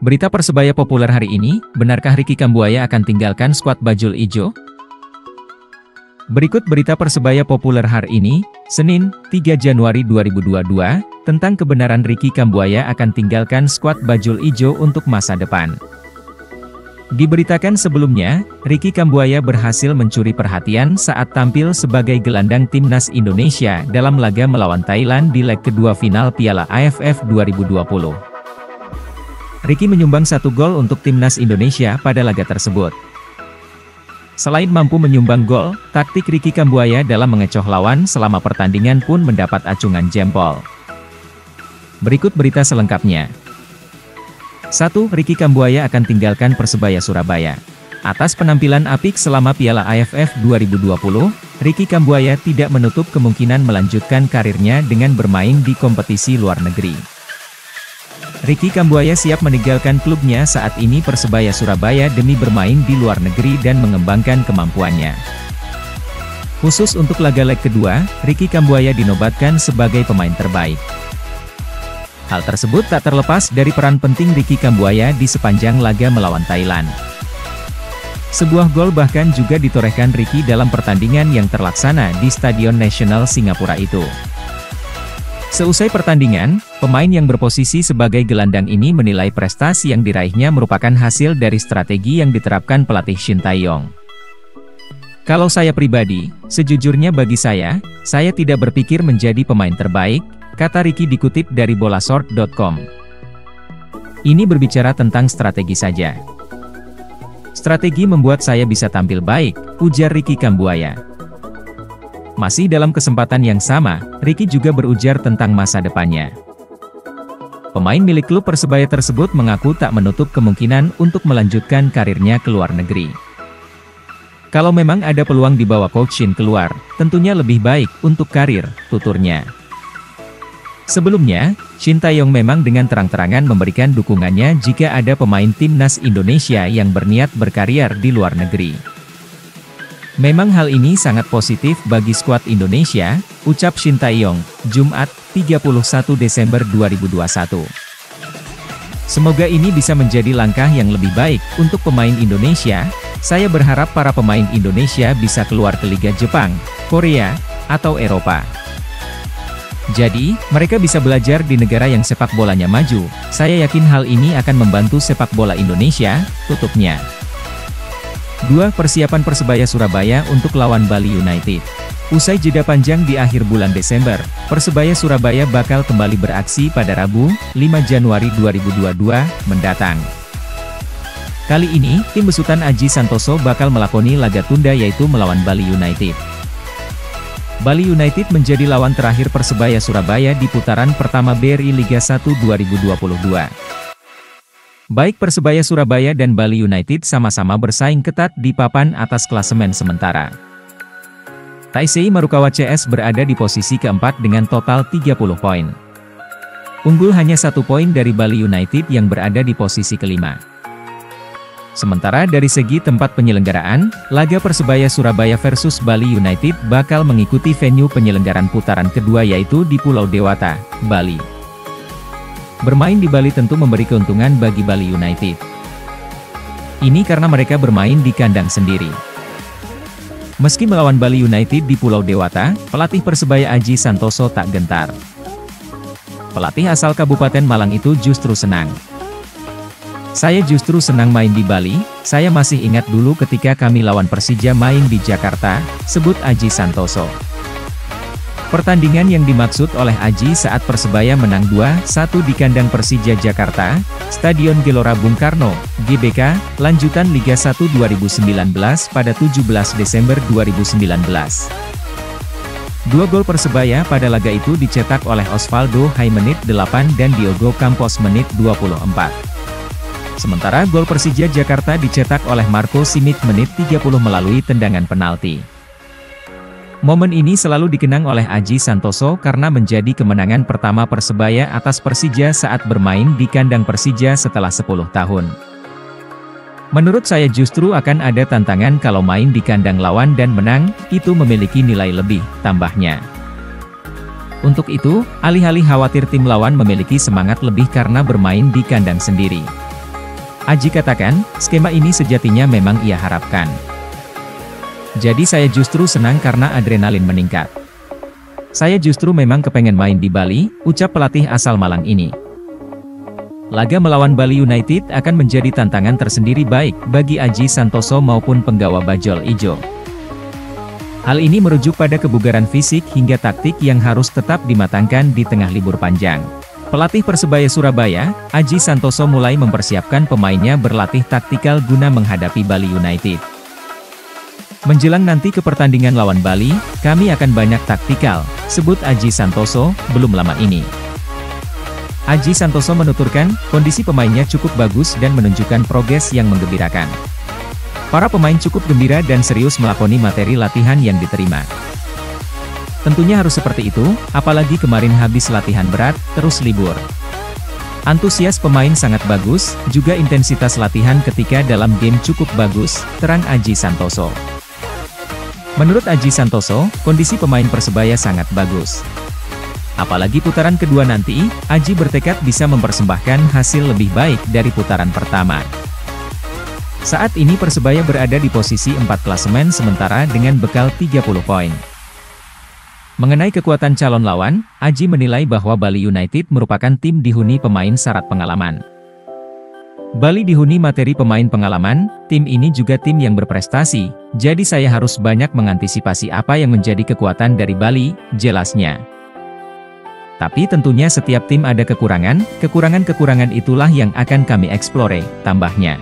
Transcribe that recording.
Berita Persebaya populer hari ini, benarkah Ricky Kambuaya akan tinggalkan skuad Bajul Ijo? Berikut berita Persebaya populer hari ini, Senin, 3 Januari 2022, tentang kebenaran Ricky Kambuaya akan tinggalkan skuad Bajul Ijo untuk masa depan. Diberitakan sebelumnya, Ricky Kambuaya berhasil mencuri perhatian saat tampil sebagai gelandang timnas Indonesia dalam laga melawan Thailand di leg kedua final Piala AFF 2020. Ricky menyumbang 1 gol untuk timnas Indonesia pada laga tersebut. Selain mampu menyumbang gol, taktik Ricky Kambuaya dalam mengecoh lawan selama pertandingan pun mendapat acungan jempol. Berikut berita selengkapnya. 1. Ricky Kambuaya akan tinggalkan Persebaya Surabaya. Atas penampilan apik selama Piala AFF 2020, Ricky Kambuaya tidak menutup kemungkinan melanjutkan karirnya dengan bermain di kompetisi luar negeri. Ricky Kambuaya siap meninggalkan klubnya saat ini Persebaya Surabaya demi bermain di luar negeri dan mengembangkan kemampuannya. Khusus untuk laga leg kedua, Ricky Kambuaya dinobatkan sebagai pemain terbaik. Hal tersebut tak terlepas dari peran penting Ricky Kambuaya di sepanjang laga melawan Thailand. Sebuah gol bahkan juga ditorehkan Ricky dalam pertandingan yang terlaksana di Stadion Nasional Singapura itu. Seusai pertandingan, pemain yang berposisi sebagai gelandang ini menilai prestasi yang diraihnya merupakan hasil dari strategi yang diterapkan pelatih Shin Tae-yong. Kalau saya pribadi, sejujurnya bagi saya tidak berpikir menjadi pemain terbaik, kata Ricky dikutip dari bolasort.com. Ini berbicara tentang strategi saja. Strategi membuat saya bisa tampil baik, ujar Ricky Kambuaya. Masih dalam kesempatan yang sama, Ricky juga berujar tentang masa depannya. Pemain milik klub Persebaya tersebut mengaku tak menutup kemungkinan untuk melanjutkan karirnya ke luar negeri. Kalau memang ada peluang dibawa Coach Shin keluar, tentunya lebih baik untuk karir, tuturnya. Sebelumnya, Shin Tae-yong memang dengan terang-terangan memberikan dukungannya jika ada pemain timnas Indonesia yang berniat berkarier di luar negeri. Memang hal ini sangat positif bagi skuad Indonesia, ucap Shin Tae-yong, Jumat, 31 Desember 2021. Semoga ini bisa menjadi langkah yang lebih baik untuk pemain Indonesia. Saya berharap para pemain Indonesia bisa keluar ke Liga Jepang, Korea, atau Eropa. Jadi, mereka bisa belajar di negara yang sepak bolanya maju. Saya yakin hal ini akan membantu sepak bola Indonesia, tutupnya. 2. Persiapan Persebaya Surabaya untuk lawan Bali United. Usai jeda panjang di akhir bulan Desember, Persebaya Surabaya bakal kembali beraksi pada Rabu, 5 Januari 2022, mendatang. Kali ini, tim besutan Aji Santoso bakal melakoni laga tunda yaitu melawan Bali United. Bali United menjadi lawan terakhir Persebaya Surabaya di putaran pertama BRI Liga 1 2022. Baik Persebaya Surabaya dan Bali United sama-sama bersaing ketat di papan atas klasemen sementara. Taisei Marukawa CS berada di posisi keempat dengan total 30 poin. Unggul hanya 1 poin dari Bali United yang berada di posisi kelima. Sementara dari segi tempat penyelenggaraan, laga Persebaya Surabaya versus Bali United bakal mengikuti venue penyelenggaran putaran kedua yaitu di Pulau Dewata, Bali. Bermain di Bali tentu memberi keuntungan bagi Bali United. Ini karena mereka bermain di kandang sendiri. Meski melawan Bali United di Pulau Dewata, pelatih Persebaya Aji Santoso tak gentar. Pelatih asal Kabupaten Malang itu justru senang. Saya justru senang main di Bali, saya masih ingat dulu ketika kami lawan Persija main di Jakarta, sebut Aji Santoso. Pertandingan yang dimaksud oleh Aji saat Persebaya menang 2-1 di kandang Persija Jakarta, Stadion Gelora Bung Karno, GBK, lanjutan Liga 1 2019 pada 17 Desember 2019. 2 gol Persebaya pada laga itu dicetak oleh Osvaldo Hai menit 8 dan Diogo Campos menit 24. Sementara gol Persija Jakarta dicetak oleh Marco Simic menit 30 melalui tendangan penalti. Momen ini selalu dikenang oleh Aji Santoso karena menjadi kemenangan pertama Persebaya atas Persija saat bermain di kandang Persija setelah 10 tahun. Menurut saya justru akan ada tantangan kalau main di kandang lawan dan menang, itu memiliki nilai lebih, tambahnya. Untuk itu, alih-alih khawatir tim lawan memiliki semangat lebih karena bermain di kandang sendiri. Aji katakan, skema ini sejatinya memang ia harapkan. Jadi saya justru senang karena adrenalin meningkat. Saya justru memang kepengen main di Bali, ucap pelatih asal Malang ini. Laga melawan Bali United akan menjadi tantangan tersendiri baik bagi Aji Santoso maupun penggawa Bajul Ijo. Hal ini merujuk pada kebugaran fisik hingga taktik yang harus tetap dimatangkan di tengah libur panjang. Pelatih Persebaya Surabaya, Aji Santoso mulai mempersiapkan pemainnya berlatih taktikal guna menghadapi Bali United. Menjelang nanti ke pertandingan lawan Bali, kami akan banyak taktikal, sebut Aji Santoso, belum lama ini. Aji Santoso menuturkan, kondisi pemainnya cukup bagus dan menunjukkan progres yang menggembirakan. Para pemain cukup gembira dan serius melakoni materi latihan yang diterima. Tentunya harus seperti itu, apalagi kemarin habis latihan berat, terus libur. Antusias pemain sangat bagus, juga intensitas latihan ketika dalam game cukup bagus, terang Aji Santoso. Menurut Aji Santoso, kondisi pemain Persebaya sangat bagus. Apalagi putaran kedua nanti, Aji bertekad bisa mempersembahkan hasil lebih baik dari putaran pertama. Saat ini Persebaya berada di posisi 4 klasemen sementara dengan bekal 30 poin. Mengenai kekuatan calon lawan, Aji menilai bahwa Bali United merupakan tim dihuni pemain syarat pengalaman. Bali dihuni materi pemain pengalaman, tim ini juga tim yang berprestasi, jadi saya harus banyak mengantisipasi apa yang menjadi kekuatan dari Bali, jelasnya. Tapi tentunya setiap tim ada kekurangan itulah yang akan kami eksplore, tambahnya.